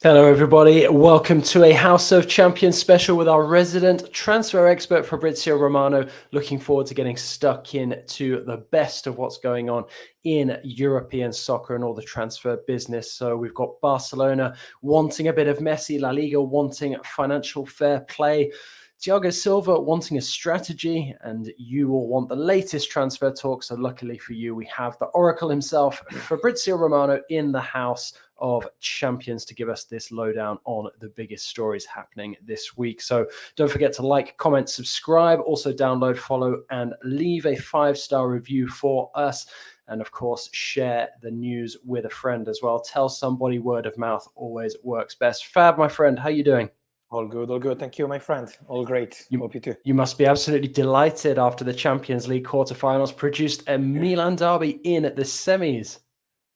Hello, everybody. Welcome to a House of Champions special with our resident transfer expert, Fabrizio Romano. Looking forward to getting stuck into the best of what's going on in European soccer and all the transfer business. So we've got Barcelona wanting a bit of Messi, La Liga wanting financial fair play, Thiago Silva wanting a strategy, and you all want the latest transfer talk. So luckily for you, we have the Oracle himself, Fabrizio Romano, in the house of champions to give us this lowdown on the biggest stories happening this week. So don't forget to like, comment, subscribe, also download, follow, and leave a 5-star review for us. And of course, share the news with a friend as well. Tell somebody, word of mouth always works best. Fab, my friend, how you doing? All good, all good. Thank you, my friend. All great. Hope you too. You must be absolutely delighted after the Champions League quarterfinals produced a Milan derby in the semis.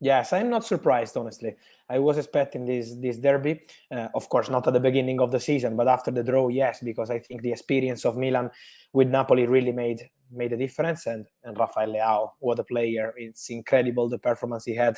Yes, I'm not surprised, honestly. I was expecting this derby, of course, not at the beginning of the season, but after the draw, yes, because I think the experience of Milan with Napoli really made a difference. And Rafael Leao, what a player! It's incredible the performance he had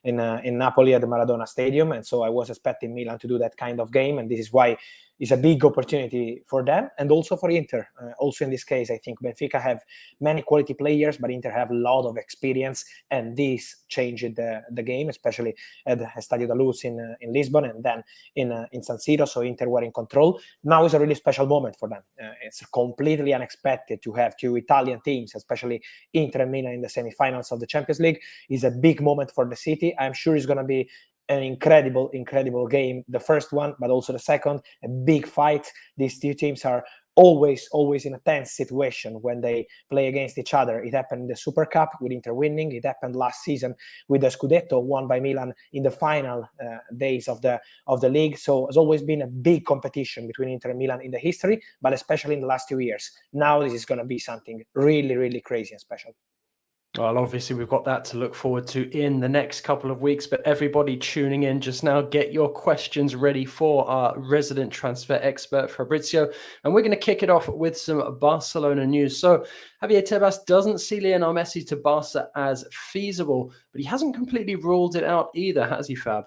in Napoli at the Maradona Stadium. And so I was expecting Milan to do that kind of game, and this is why it's a big opportunity for them and also for Inter. Also in this case, I think Benfica have many quality players, but Inter have a lot of experience, and this changed the game, especially at Estadio da Luz in Lisbon and then in San Siro. So Inter were in control. Now is a really special moment for them. It's completely unexpected to have two Italian teams, especially Inter and Milan in the semi-finals of the Champions League. Is a big moment for the city. I'm sure it's going to be an incredible game, the first one, but also the second, a big fight. These two teams are always in a tense situation when they play against each other. It happened in the Super Cup with Inter winning. It happened last season with the Scudetto won by Milan in the final days of the league. So it's always been a big competition between Inter and Milan in the history, but especially in the last 2 years. Now this is going to be something really crazy and special. Well, obviously, we've got that to look forward to in the next couple of weeks. But everybody tuning in just now, get your questions ready for our resident transfer expert, Fabrizio. And we're going to kick it off with some Barcelona news. So Javier Tebas doesn't see Lionel Messi to Barca as feasible, but he hasn't completely ruled it out either, has he, Fab?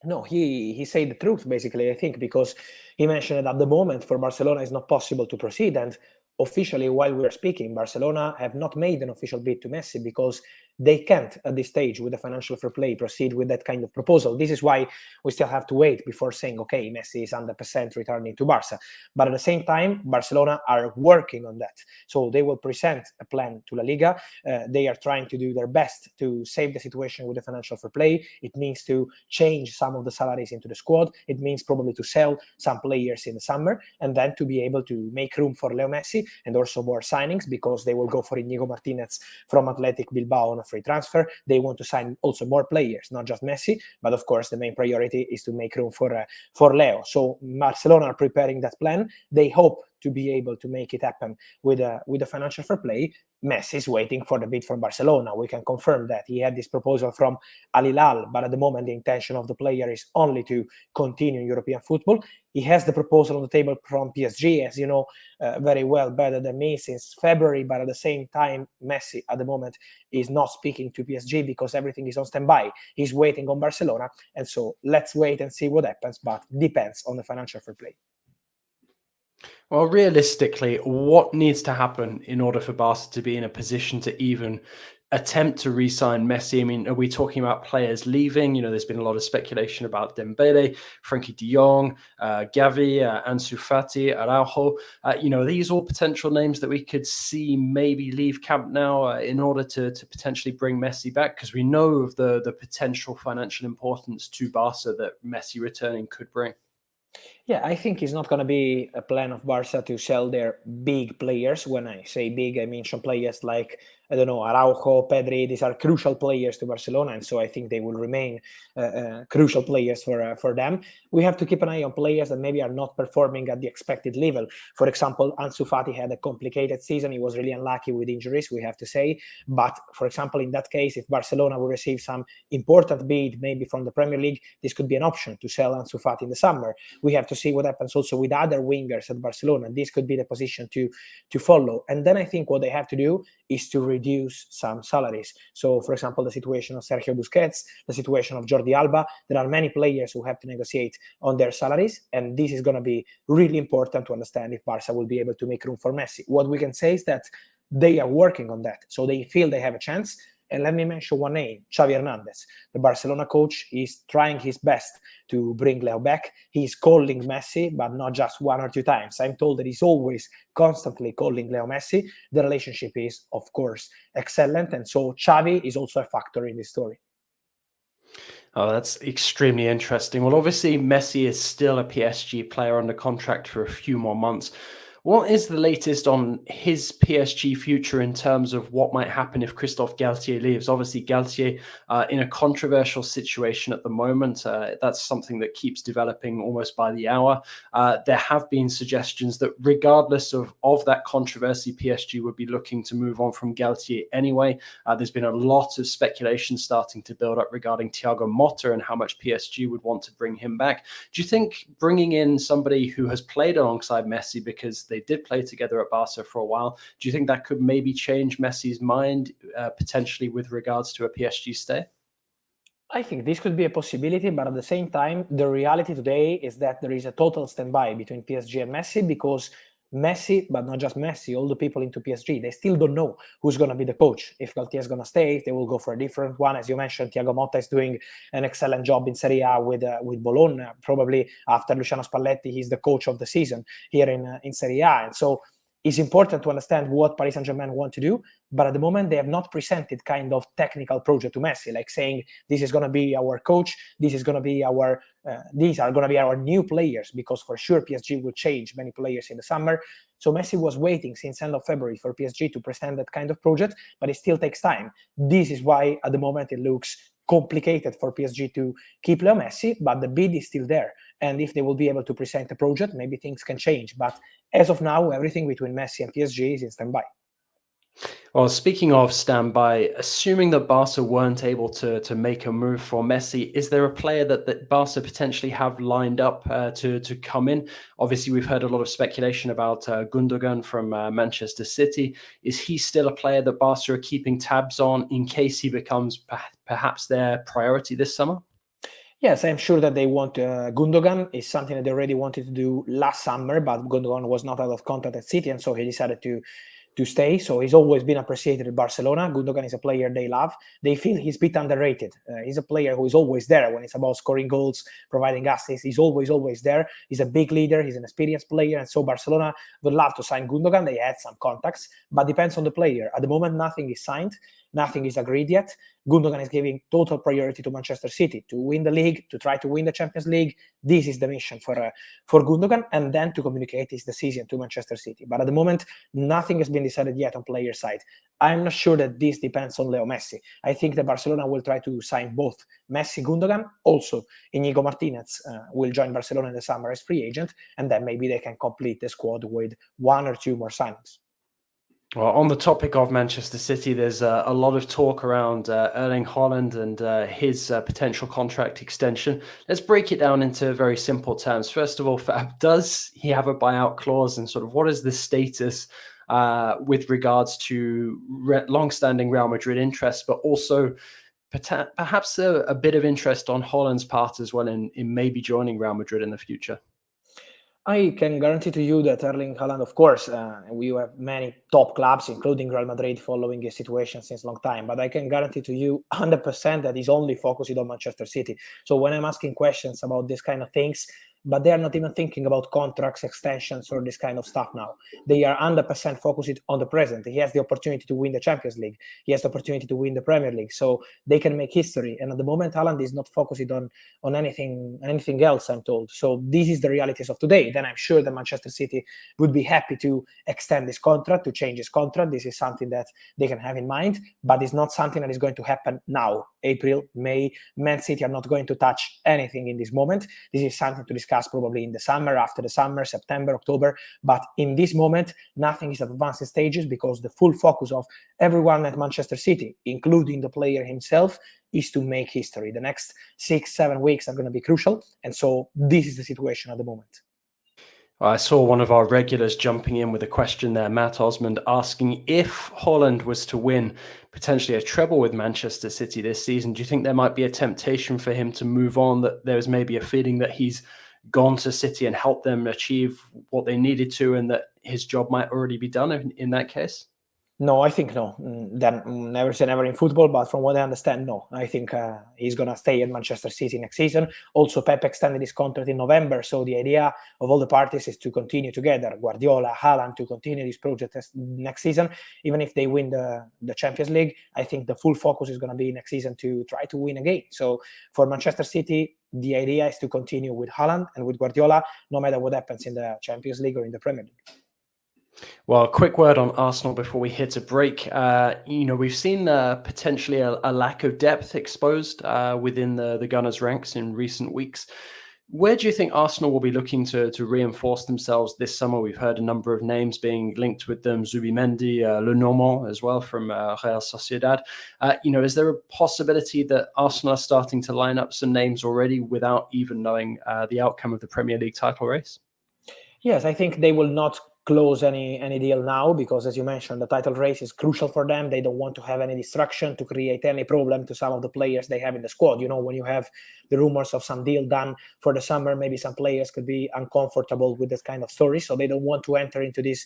No, he said the truth, basically, I think, because he mentioned that at the moment for Barcelona it's not possible to proceed. And officially, while we are speaking, Barcelona have not made an official bid to Messi because they can't, at this stage, with the financial fair play, proceed with that kind of proposal. This is why we still have to wait before saying, okay, Messi is 100% returning to Barca. But at the same time, Barcelona are working on that. So they will present a plan to La Liga. They are trying to do their best to save the situation with the financial fair play. It means to change some of the salaries into the squad. It means probably to sell some players in the summer and then to be able to make room for Leo Messi and also more signings, because they will go for Inigo Martinez from Athletic Bilbao on a free transfer. They want to sign also more players, not just Messi, but of course the main priority is to make room for Leo. So Barcelona are preparing that plan. They hope to be able to make it happen with a financial fair play. Messi is waiting for the bid from Barcelona. We can confirm that he had this proposal from Al Hilal, but at the moment the intention of the player is only to continue in European football. He has the proposal on the table from PSG, as you know very well, better than me, since February, but at the same time Messi at the moment is not speaking to PSG because everything is on standby. He's waiting on Barcelona, and so let's wait and see what happens, but depends on the financial fair play. Well, realistically, what needs to happen in order for Barca to be in a position to even attempt to re-sign Messi? I mean, are we talking about players leaving? You know, there's been a lot of speculation about Dembele, Frankie de Jong, Gavi, Ansu Fati, Araujo. You know, these all potential names that we could see maybe leave camp now in order to potentially bring Messi back, because we know of the potential financial importance to Barca that Messi returning could bring. Yeah, I think it's not going to be a plan of Barca to sell their big players. When I say big, I mean some players like, I don't know, Araujo, Pedri. These are crucial players to Barcelona, and so I think they will remain crucial players for them. We have to keep an eye on players that maybe are not performing at the expected level. For example, Ansu Fati had a complicated season. He was really unlucky with injuries, we have to say. But, for example, in that case, if Barcelona will receive some important bid, maybe from the Premier League, this could be an option to sell Ansu Fati in the summer. We have to see what happens also with other wingers at Barcelona. This could be the position to follow. And then I think what they have to do is to reduce some salaries. So, for example, the situation of Sergio Busquets, the situation of Jordi Alba, there are many players who have to negotiate on their salaries, and this is going to be really important to understand if Barca will be able to make room for Messi. What we can say is that they are working on that, so they feel they have a chance. And let me mention one name, Xavi Hernandez. The Barcelona coach is trying his best to bring Leo back. He's calling Messi, but not just 1 or 2 times. I'm told that he's always constantly calling Leo Messi. The relationship is, of course, excellent. And so Xavi is also a factor in this story. Oh, that's extremely interesting. Well, obviously, Messi is still a PSG player under contract for a few more months. What is the latest on his PSG future in terms of what might happen if Christophe Galtier leaves? Obviously, Galtier in a controversial situation at the moment. That's something that keeps developing almost by the hour. There have been suggestions that regardless of that controversy, PSG would be looking to move on from Galtier anyway. There's been a lot of speculation starting to build up regarding Thiago Motta and how much PSG would want to bring him back. Do you think bringing in somebody who has played alongside Messi, because they did play together at Barca for a while, do you think that could maybe change Messi's mind potentially with regards to a PSG stay? I think this could be a possibility, but at the same time, the reality today is that there is a total standby between PSG and Messi, because Messi, but not just Messi, all the people into PSG, they still don't know who's going to be the coach. If Galtier is going to stay, if they will go for a different one. As you mentioned, Thiago Motta is doing an excellent job in Serie A with Bologna. Probably after Luciano Spalletti, he's the coach of the season here in Serie A. And so it's important to understand what Paris Saint-Germain want to do, but at the moment they have not presented kind of technical project to Messi, like saying this is going to be our coach, this is going to be our these are going to be our new players, because for sure PSG will change many players in the summer. So Messi was waiting since end of February for PSG to present that kind of project, but it still takes time. This is why at the moment it looks complicated for PSG to keep Leo Messi, but the bid is still there. And if they will be able to present a project, maybe things can change. But as of now, everything between Messi and PSG is in standby. Well, speaking of standby, assuming that Barca weren't able to make a move for Messi, is there a player that Barca potentially have lined up to come in? Obviously, we've heard a lot of speculation about Gundogan from Manchester City. Is he still a player that Barca are keeping tabs on in case he becomes perhaps their priority this summer? Yes, I'm sure that they want Gundogan. Is something that they already wanted to do last summer, but Gundogan was not out of contract at City, and so he decided to stay. So he's always been appreciated at Barcelona. Gundogan is a player they love. They feel he's a bit underrated. He's a player who is always there when it's about scoring goals, providing assists. He's always there. He's a big leader. He's an experienced player. And so Barcelona would love to sign Gundogan. They had some contacts, but depends on the player. At the moment, nothing is signed. Nothing is agreed yet. Gundogan is giving total priority to Manchester City to win the league, to try to win the Champions League. This is the mission for Gundogan, and then to communicate his decision to Manchester City. But at the moment, nothing has been decided yet on player side. I'm not sure that this depends on Leo Messi. I think that Barcelona will try to sign both Messi, Gundogan. Also, Inigo Martinez will join Barcelona in the summer as free agent, and then maybe they can complete the squad with 1 or 2 more signings. Well, on the topic of Manchester City, there's a lot of talk around Erling Haaland and his potential contract extension. Let's break it down into very simple terms. First of all, Fab, does he have a buyout clause, and sort of what is the status with regards to long-standing Real Madrid interests, but also perhaps a bit of interest on Haaland's part as well in maybe joining Real Madrid in the future? I can guarantee to you that Erling Haaland, of course, we have many top clubs, including Real Madrid, following his situation since a long time. But I can guarantee to you 100% that he's only focused on Manchester City. So when I'm asking questions about this kind of things, but they are not even thinking about contracts, extensions, or this kind of stuff now. They are 100% focused on the present. He has the opportunity to win the Champions League. He has the opportunity to win the Premier League. So they can make history. And at the moment, Haaland is not focused on anything else, I'm told. So this is the realities of today. Then I'm sure that Manchester City would be happy to extend his contract, to change his contract. This is something that they can have in mind, but it's not something that is going to happen now. April, May, Man City are not going to touch anything in this moment. This is something to discuss probably in the summer, after the summer, September, October. But in this moment, nothing is at advanced stages, because the full focus of everyone at Manchester City, including the player himself, is to make history. The next 6-7 weeks are going to be crucial. And so this is the situation at the moment. I saw one of our regulars jumping in with a question there, Matt Osmond, asking if Haaland was to win potentially a treble with Manchester City this season, do you think there might be a temptation for him to move on, that there's maybe a feeling that he's gone to City and helped them achieve what they needed to, and that his job might already be done in that case? No, I think no. Then never say never in football, but from what I understand, no. I think he's going to stay at Manchester City next season. Also, Pep extended his contract in November, so the idea of all the parties is to continue together. Guardiola, Haaland, to continue this project next season. Even if they win the Champions League, I think the full focus is going to be next season to try to win again. So for Manchester City, the idea is to continue with Haaland and with Guardiola, no matter what happens in the Champions League or in the Premier League. Well, a quick word on Arsenal before we hit a break. We've seen potentially a lack of depth exposed within the Gunners' ranks in recent weeks. Where do you think Arsenal will be looking to reinforce themselves this summer? We've heard a number of names being linked with them, Zubimendi, Lenormand as well from Real Sociedad. Is there a possibility that Arsenal are starting to line up some names already without even knowing the outcome of the Premier League title race? Yes, I think they will not close any deal now because, as you mentioned, the title race is crucial for them. They don't want to have any distraction to create any problem to some of the players they have in the squad. When you have the rumors of some deal done for the summer, maybe some players could be uncomfortable with this kind of story. So they don't want to enter into this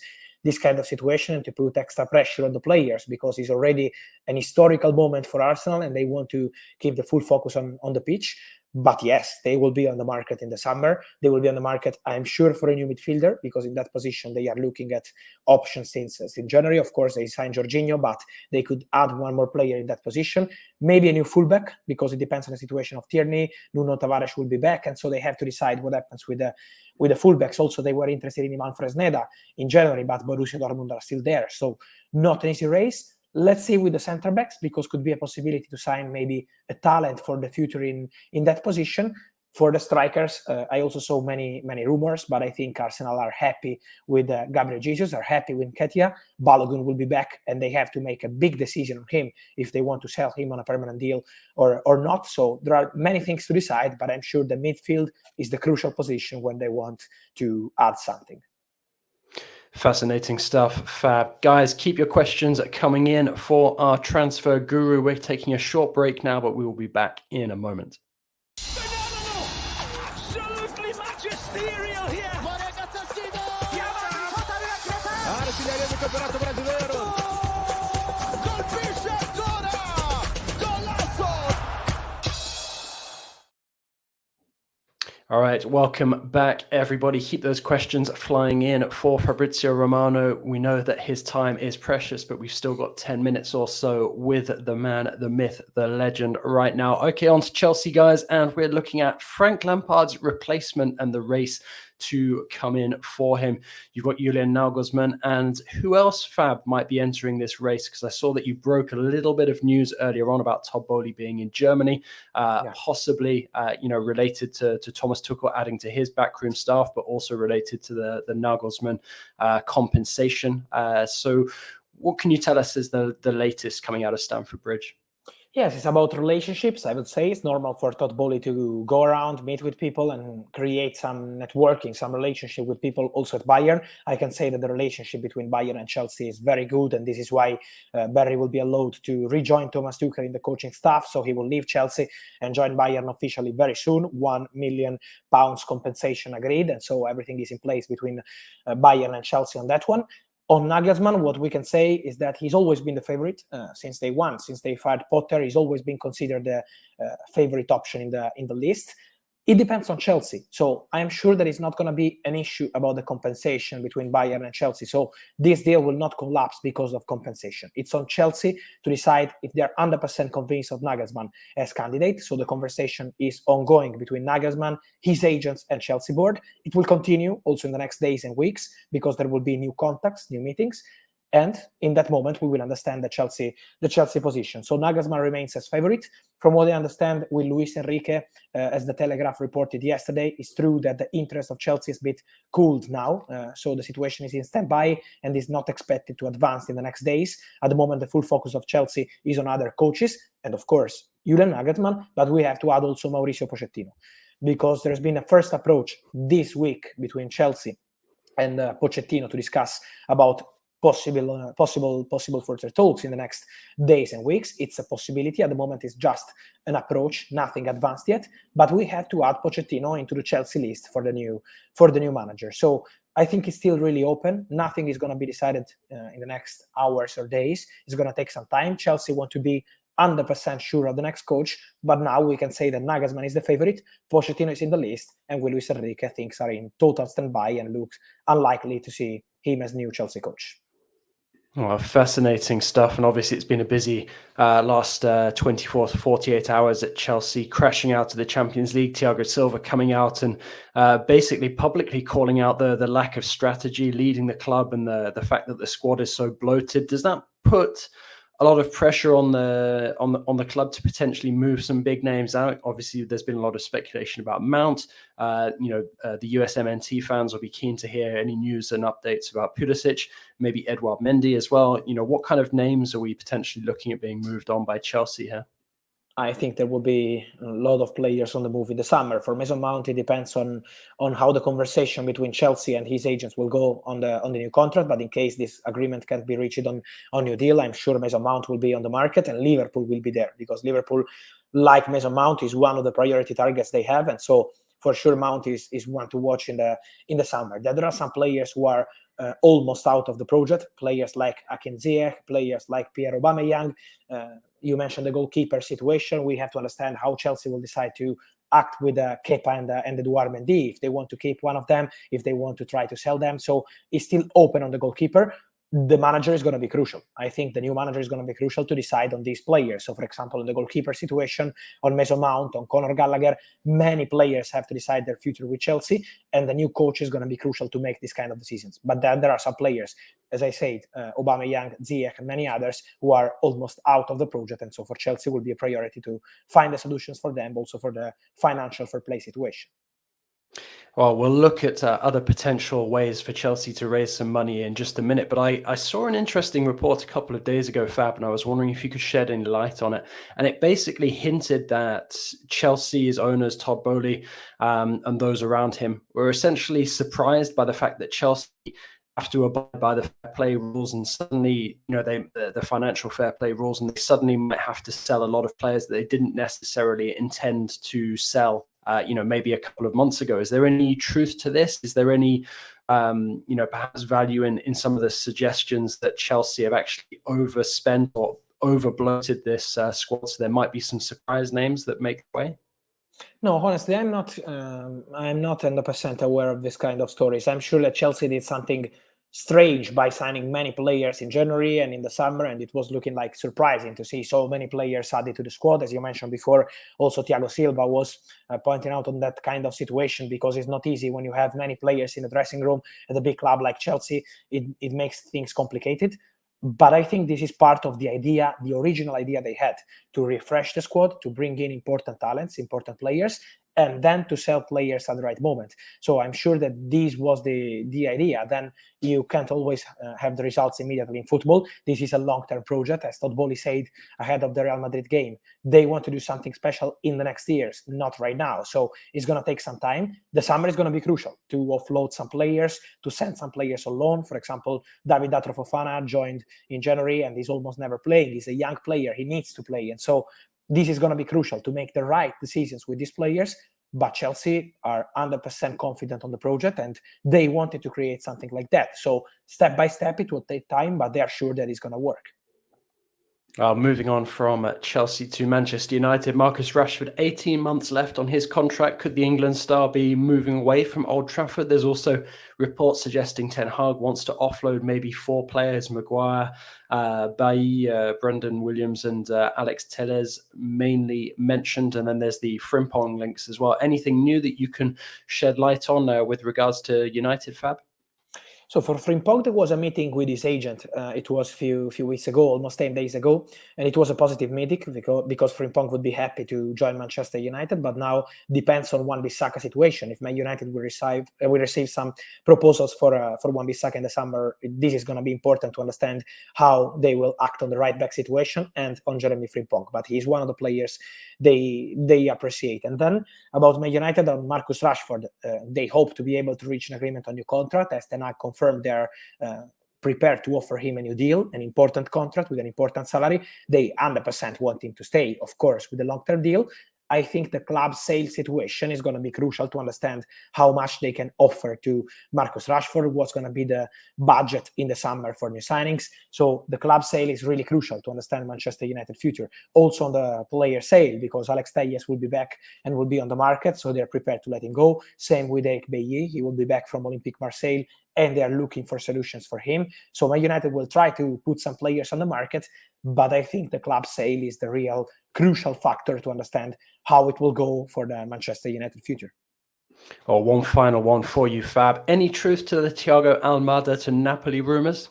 kind of situation and to put extra pressure on the players, because it's already an historical moment for Arsenal and they want to keep the full focus on the pitch. But yes, they will be on the market in the summer. They will be on the market, I'm sure, for a new midfielder, because in that position they are looking at options since January. Of course, they signed Jorginho, but they could add one more player in that position. Maybe a new fullback, because it depends on the situation of Tierney. Nuno Tavares will be back, and so they have to decide what happens with the fullbacks. Also, they were interested in Ivan Fresneda in January, but Borussia Dortmund are still there. So not an easy race. Let's see with the center backs, because could be a possibility to sign maybe a talent for the future in that position. For the strikers, I also saw many rumors, but I think Arsenal are happy with Gabriel Jesus, are happy with Nketiah. Balogun will be back, and they have to make a big decision on him if they want to sell him on a permanent deal or not. So there are many things to decide, but I'm sure the midfield is the crucial position when they want to add something. Fascinating stuff, Fab. Guys, keep your questions coming in for our transfer guru. We're taking a short break now, but we will be back in a moment. Phenomenal! Absolutely magisterial here! Artiglieria del campionato brasileiro! Colpisce ancora! Golazo! All right, welcome back, everybody. Keep those questions flying in for Fabrizio Romano. We know that his time is precious, but we've still got 10 minutes or so with the man, the myth, the legend right now. Okay, on to Chelsea, guys, and we're looking at Frank Lampard's replacement and the race to come in for him. You've got Julian Nagelsmann, and who else, Fab, might be entering this race? Because I saw that you broke a little bit of news earlier on about Todd Bowley being in Germany, possibly, related to Thomas Tuchel adding to his backroom staff, but also related to the Nagelsmann compensation. So what can you tell us is the latest coming out of Stamford Bridge? Yes, it's about relationships. I would say it's normal for Todd Bowley to go around, meet with people, and create some networking, some relationship with people also at Bayern. I can say that the relationship between Bayern and Chelsea is very good, and this is why Barry will be allowed to rejoin Thomas Tuchel in the coaching staff. So he will leave Chelsea and join Bayern officially very soon. £1 million compensation agreed, and so everything is in place between Bayern and Chelsea on that one. On Nagelsmann, what we can say is that he's always been the favorite since day one. Since they fired Potter, he's always been considered the favorite option in the list. It depends on Chelsea. So I am sure that it's not going to be an issue about the compensation between Bayern and Chelsea. So this deal will not collapse because of compensation. It's on Chelsea to decide if they're 100% convinced of Nagelsmann as candidate. So the conversation is ongoing between Nagelsmann, his agents, and Chelsea board. It will continue also in the next days and weeks because there will be new contacts, new meetings. And in that moment, we will understand the Chelsea position. So Nagelsmann remains as favorite. From what I understand, with Luis Enrique, as the Telegraph reported yesterday, it's true that the interest of Chelsea is a bit cooled now. So the situation is in standby and is not expected to advance in the next days. At the moment, the full focus of Chelsea is on other coaches and, of course, Julian Nagelsmann. But we have to add also Mauricio Pochettino, because there's been a first approach this week between Chelsea and Pochettino to discuss about possible further talks in the next days and weeks. It's a possibility. At the moment, it's just an approach, nothing advanced yet. But we have to add Pochettino into the Chelsea list for the new manager. So I think it's still really open. Nothing is going to be decided in the next hours or days. It's going to take some time. Chelsea want to be 100% sure of the next coach, but now we can say that Nagelsmann is the favorite, Pochettino is in the list, and Luis Enrique things are in total standby and looks unlikely to see him as new Chelsea coach. Well, fascinating stuff. And obviously it's been a busy last 24 to 48 hours at Chelsea, crashing out of the Champions League. Thiago Silva coming out and basically publicly calling out the lack of strategy, leading the club, and the fact that the squad is so bloated. Does that put a lot of pressure on the club to potentially move some big names out? Obviously, there's been a lot of speculation about Mount. The USMNT fans will be keen to hear any news and updates about Pulisic, maybe Edouard Mendy as well. What kind of names are we potentially looking at being moved on by Chelsea here? I think there will be a lot of players on the move in the summer. For Mason Mount, it depends on how the conversation between Chelsea and his agents will go on the new contract. But in case this agreement can't be reached on new deal, I'm sure Mason Mount will be on the market and Liverpool will be there, because Liverpool, like Mason Mount, is one of the priority targets they have, and so for sure Mount is one to watch in the summer. There are some players who are almost out of the project, players like Hakim Ziyech, players like Pierre Aubameyang. You mentioned the goalkeeper situation. We have to understand how Chelsea will decide to act with Kepa and Edouard Mendy, if they want to keep one of them, if they want to try to sell them. So it's still open on the goalkeeper. The manager is going to be crucial. I think the new manager is going to be crucial to decide on these players. So, for example, in the goalkeeper situation, on Mason Mount, on Conor Gallagher, many players have to decide their future with Chelsea, and the new coach is going to be crucial to make these kind of decisions. But then there are some players, as I said, Aubameyang, Ziyech, and many others who are almost out of the project, and so for Chelsea will be a priority to find the solutions for them, also for the financial fair play situation. Well, we'll look at other potential ways for Chelsea to raise some money in just a minute. But I saw an interesting report a couple of days ago, Fab, and I was wondering if you could shed any light on it. And it basically hinted that Chelsea's owners, Todd Boehly, and those around him were essentially surprised by the fact that Chelsea have to abide by the fair play rules, and suddenly, the financial fair play rules, and they suddenly might have to sell a lot of players that they didn't necessarily intend to sell. Maybe a couple of months ago. Is there any truth to this? Is there any, perhaps value in some of the suggestions that Chelsea have actually overspent or overbloated this squad? So there might be some surprise names that make way. No, honestly, I'm not 100% aware of this kind of stories. I'm sure that Chelsea did something strange by signing many players in January and in the summer, and it was looking like surprising to see so many players added to the squad. As you mentioned before, also Thiago Silva was pointing out on that kind of situation, because it's not easy when you have many players in the dressing room at a big club like Chelsea. It makes things complicated. But I think this is part of the idea, the original idea they had, to refresh the squad, to bring in important talents, important players, and then to sell players at the right moment. So I'm sure that this was the idea. Then you can't always have the results immediately in football. This is a long-term project, as Todd Boehly said ahead of the Real Madrid game. They want to do something special in the next years, not right now. So it's going to take some time. The summer is going to be crucial to offload some players, to send some players on loan. For example, David Fofana joined in January and he's almost never playing. He's a young player. He needs to play. And so this is going to be crucial to make the right decisions with these players. But Chelsea are 100% confident on the project, and they wanted to create something like that. So step by step, it will take time, but they are sure that it's going to work. Moving on from Chelsea to Manchester United, Marcus Rashford, 18 months left on his contract. Could the England star be moving away from Old Trafford? There's also reports suggesting Ten Hag wants to offload maybe 4 players, Maguire, Bailly, Brendan Williams and Alex Telles mainly mentioned. And then there's the Frimpong links as well. Anything new that you can shed light on with regards to United, Fab? So for Frimpong, there was a meeting with his agent. It was few weeks ago, almost 10 days ago, and it was a positive meeting because Frimpong would be happy to join Manchester United. But now depends on Wan-Bissaka situation. If Man United will receive some proposals for Wan-Bissaka in the summer, this is going to be important to understand how they will act on the right back situation and on Jeremy Frimpong. But he's one of the players they appreciate. And then about Man United and Marcus Rashford, they hope to be able to reach an agreement on new contract, as Ten Hag confirmed they're prepared to offer him a new deal, an important contract with an important salary. They 100% want him to stay, of course, with a long-term deal. I think the club sales situation is going to be crucial to understand how much they can offer to Marcus Rashford, what's going to be the budget in the summer for new signings. So the club sale is really crucial to understand Manchester United future. Also on the player sale, because Alex Telles will be back and will be on the market, so they're prepared to let him go. Same with Eric Bailly. He will be back from Olympique Marseille, and they are looking for solutions for him. So Man United will try to put some players on the market, but I think the club sale is the real crucial factor to understand how it will go for the Manchester United future. Oh, one final one for you, Fab. Any truth to the Thiago Almada to Napoli rumours?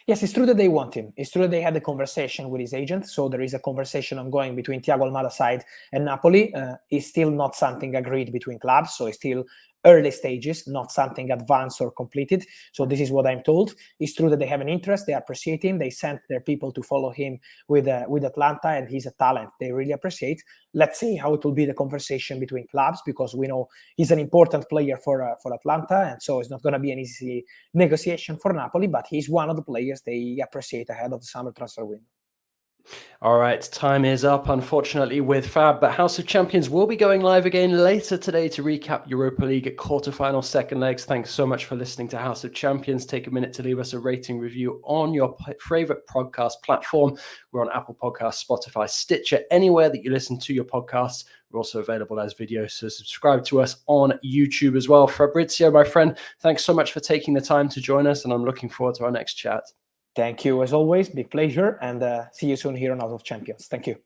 Yes, it's true that they want him. It's true that they had a conversation with his agent. So there is a conversation ongoing between Thiago Almada side and Napoli. It's still not something agreed between clubs. So it's still early stages, not something advanced or completed. So this is what I'm told. It's true that they have an interest. They appreciate him. They sent their people to follow him with Atlanta, and he's a talent they really appreciate. Let's see how it will be the conversation between clubs, because we know he's an important player for Atlanta, and so it's not going to be an easy negotiation for Napoli, but he's one of the players they appreciate ahead of the summer transfer window. All right, time is up, unfortunately, with Fab, but House of Champions will be going live again later today to recap Europa League quarterfinal second legs. Thanks so much for listening to House of Champions. Take a minute to leave us a rating review on your favorite podcast platform. We're on Apple Podcasts, Spotify, Stitcher, anywhere that you listen to your podcasts. We're also available as videos, so subscribe to us on YouTube as well. Fabrizio, my friend, thanks so much for taking the time to join us, and I'm looking forward to our next chat. Thank you, as always. Big pleasure, and see you soon here on House of Champions. Thank you.